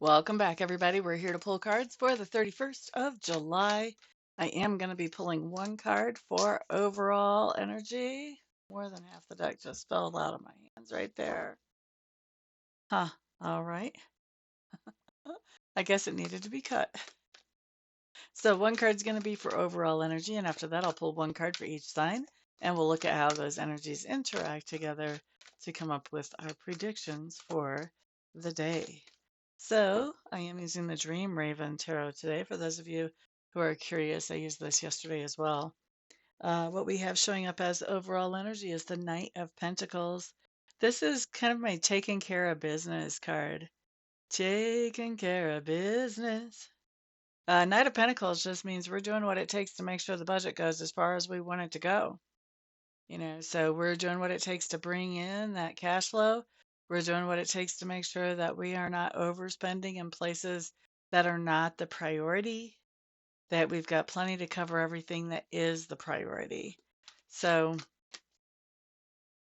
Welcome back, everybody. We're here to pull cards for the 31st of July. I am going to be pulling one card for overall energy. More than half the deck just fell out of my hands right there. Huh. All right. I guess it needed to be cut. So one card's going to be for overall energy, and after that, I'll pull one card for each sign, and we'll look at how those energies interact together to come up with our predictions for the day. So I am using the Dream Raven Tarot today. For those of you who are curious, I used this yesterday as well. What we have showing up as overall energy is the Knight of Pentacles. This is kind of my taking care of business card. Taking care of business. Knight of Pentacles just means we're doing what it takes to make sure the budget goes as far as we want it to go. So we're doing what it takes to bring in that cash flow. We're doing what it takes to make sure that we are not overspending in places that are not the priority, that we've got plenty to cover everything that is the priority. So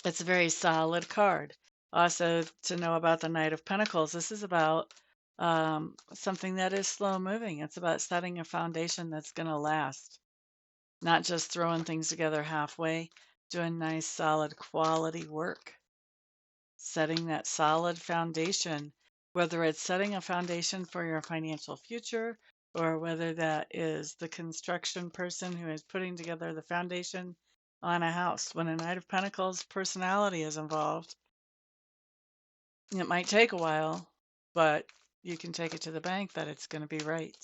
it's a very solid card. Also, to know about the Knight of Pentacles, this is about something that is slow moving. It's about setting a foundation that's going to last, not just throwing things together halfway, doing nice, solid, quality work, setting that solid foundation, whether it's setting a foundation for your financial future or whether that is the construction person who is putting together the foundation on a house. When a Knight of Pentacles personality is involved, it might take a while, but you can take it to the bank that it's going to be right.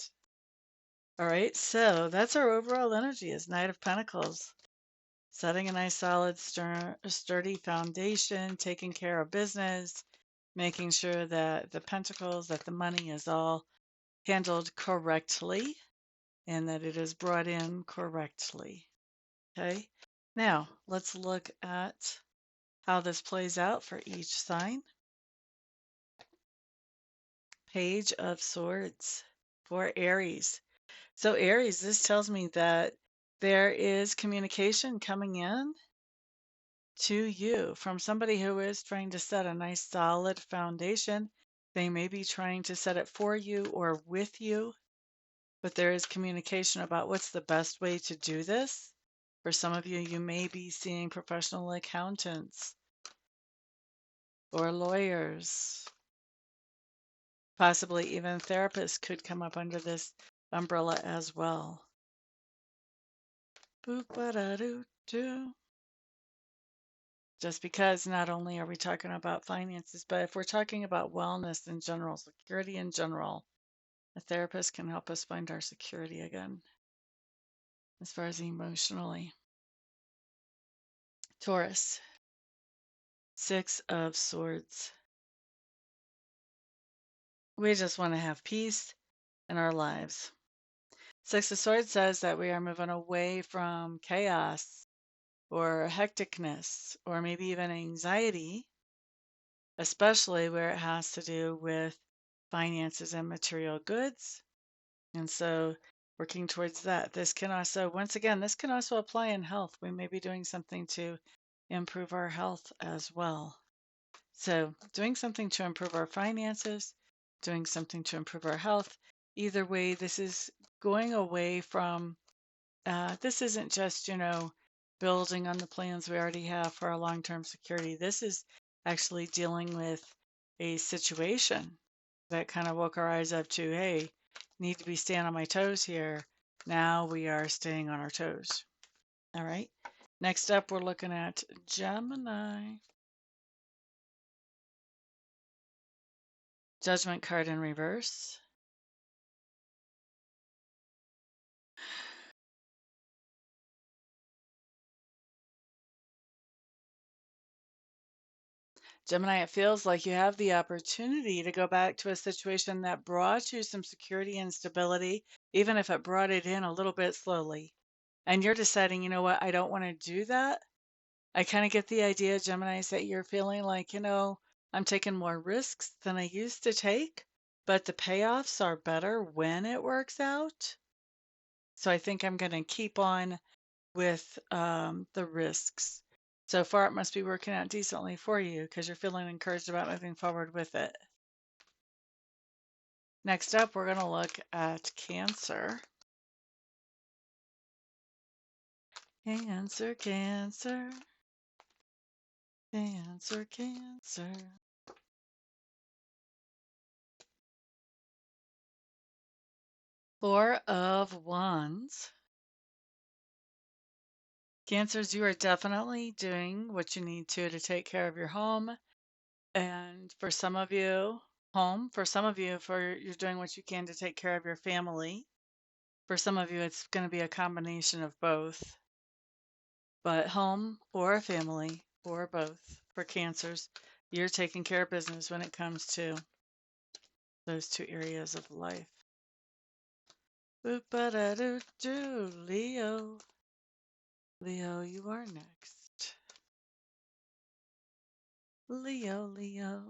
All right, so that's our overall energy is Knight of Pentacles. Setting a nice, solid, sturdy foundation, taking care of business, making sure that the pentacles, that the money is all handled correctly and that it is brought in correctly. Okay, now let's look at how this plays out for each sign. Page of Swords for Aries. So Aries, this tells me that there is communication coming in to you from somebody who is trying to set a nice solid foundation. They may be trying to set it for you or with you, but there is communication about what's the best way to do this. For some of you, you may be seeing professional accountants or lawyers. Possibly even therapists could come up under this umbrella as well. Boop-ba-da-doo-doo. Just because not only are we talking about finances, but if we're talking about wellness in general, security in general, a therapist can help us find our security again, as far as emotionally. Taurus, Six of Swords. We just want to have peace in our lives. Six of Swords says that we are moving away from chaos or hecticness or maybe even anxiety, especially where it has to do with finances and material goods. And so working towards that. This can also, once again, this can also apply in health. We may be doing something to improve our health as well. So doing something to improve our finances, doing something to improve our health. Either way, this is going away from, this isn't just, building on the plans we already have for our long-term security. This is actually dealing with a situation that kind of woke our eyes up to, hey, need to be staying on my toes here. Now we are staying on our toes. All right. Next up, we're looking at Gemini. Judgment card in reverse. Gemini, it feels like you have the opportunity to go back to a situation that brought you some security and stability, even if it brought it in a little bit slowly. And you're deciding, you know what, I don't want to do that. I kind of get the idea, Geminis, that you're feeling like, I'm taking more risks than I used to take, but the payoffs are better when it works out. So I think I'm going to keep on with the risks. So far, it must be working out decently for you because you're feeling encouraged about moving forward with it. Next up, we're going to look at Cancer. Cancer, Cancer, Cancer, Cancer. Four of Wands. Cancers, you are definitely doing what you need to take care of your home. And for some of you, home. For some of you, you're doing what you can to take care of your family. For some of you, it's going to be a combination of both. But home or family or both. For Cancers, you're taking care of business when it comes to those two areas of life. Boop-a-da-doo-doo, Leo. Leo, you are next. Leo, Leo.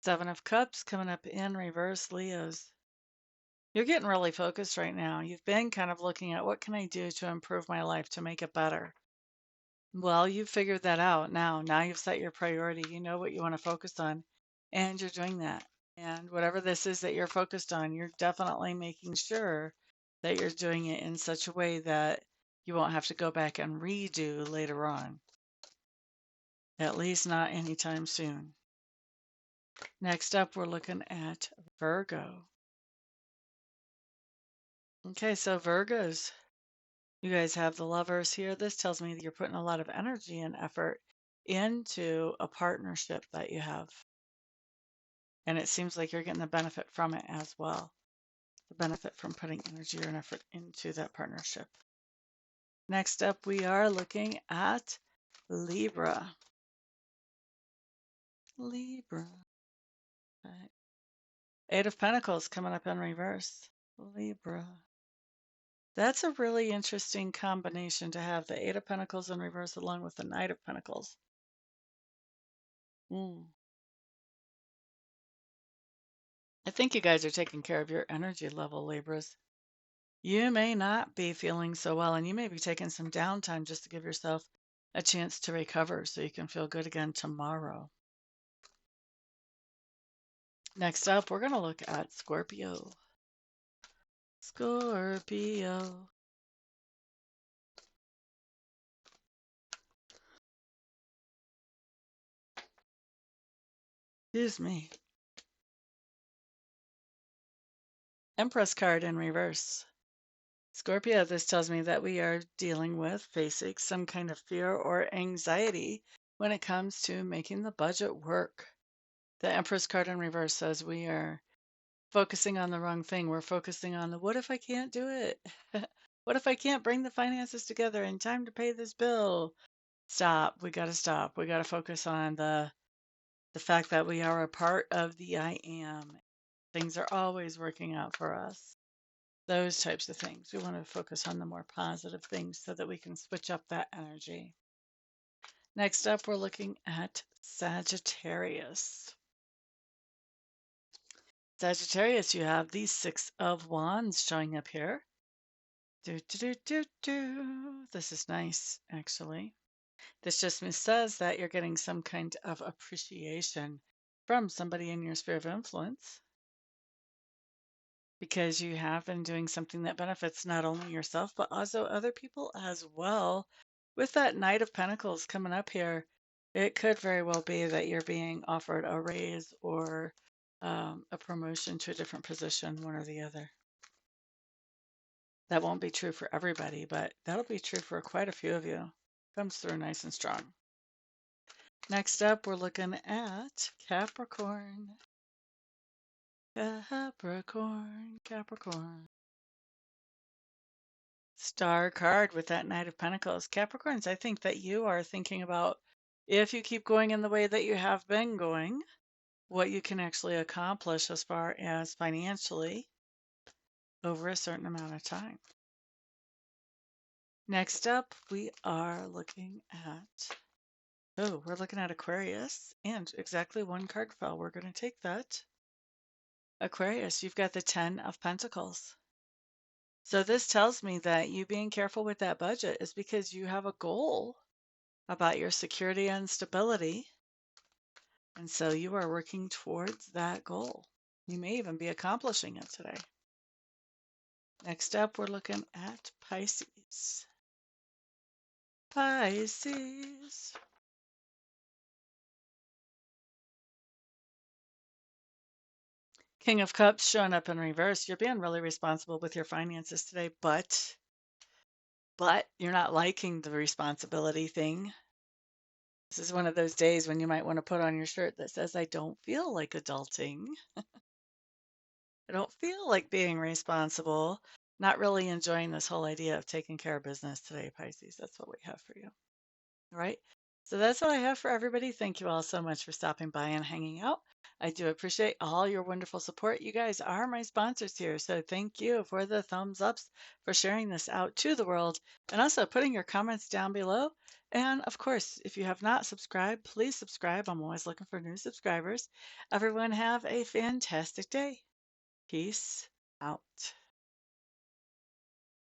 Seven of Cups coming up in reverse, Leos. You're getting really focused right now. You've been kind of looking at what can I do to improve my life to make it better. Well, you've figured that out now. Now you've set your priority. You know what you want to focus on, and you're doing that. And whatever this is that you're focused on, you're definitely making sure that you're doing it in such a way that you won't have to go back and redo later on. At least not anytime soon. Next up, we're looking at Virgo. Okay, so Virgos, you guys have the Lovers here. This tells me that you're putting a lot of energy and effort into a partnership that you have. And it seems like you're getting the benefit from it as well. The benefit from putting energy and effort into that partnership. Next up, we are looking at Libra. Libra. Right. Eight of Pentacles coming up in reverse. Libra. That's a really interesting combination to have the Eight of Pentacles in reverse along with the Knight of Pentacles. I think you guys are taking care of your energy level, Libras. You may not be feeling so well, and you may be taking some downtime just to give yourself a chance to recover so you can feel good again tomorrow. Next up, we're going to look at Scorpio. Scorpio. Excuse me. Empress card in reverse. Scorpio, this tells me that we are dealing with facing some kind of fear or anxiety when it comes to making the budget work. The Empress card in reverse says we are focusing on the wrong thing. We're focusing on the what if I can't do it? What if I can't bring the finances together in time to pay this bill? Stop. We got to stop. We got to focus on the fact that we are a part of the I am. Things are always working out for us. Those types of things. We want to focus on the more positive things so that we can switch up that energy. Next up, we're looking at Sagittarius. Sagittarius, you have these Six of Wands showing up here. This is nice, actually. This just says that you're getting some kind of appreciation from somebody in your sphere of influence because you have been doing something that benefits not only yourself, but also other people as well. With that Knight of Pentacles coming up here, it could very well be that you're being offered a raise or a promotion to a different position, one or the other. That won't be true for everybody, but that'll be true for quite a few of you. Comes through nice and strong. Next up, we're looking at Capricorn. Capricorn, Capricorn. Star card with that Knight of Pentacles. Capricorns, I think that you are thinking about if you keep going in the way that you have been going, what you can actually accomplish as far as financially over a certain amount of time. Next up, we are looking at, we're looking at Aquarius, and exactly one card fell. We're going to take that. Aquarius, you've got the 10 of Pentacles. So this tells me that you being careful with that budget is because you have a goal about your security and stability. And so you are working towards that goal. You may even be accomplishing it today. Next up, we're looking at Pisces. Pisces. King of Cups showing up in reverse. You're being really responsible with your finances today, but you're not liking the responsibility thing. This is one of those days when you might want to put on your shirt that says, I don't feel like adulting. I don't feel like being responsible. Not really enjoying this whole idea of taking care of business today, Pisces. That's what we have for you. All right. So that's what I have for everybody. Thank you all so much for stopping by and hanging out. I do appreciate all your wonderful support. You guys are my sponsors here. So thank you for the thumbs ups, for sharing this out to the world, and also putting your comments down below. And of course, if you have not subscribed, please subscribe. I'm always looking for new subscribers. Everyone have a fantastic day. Peace out.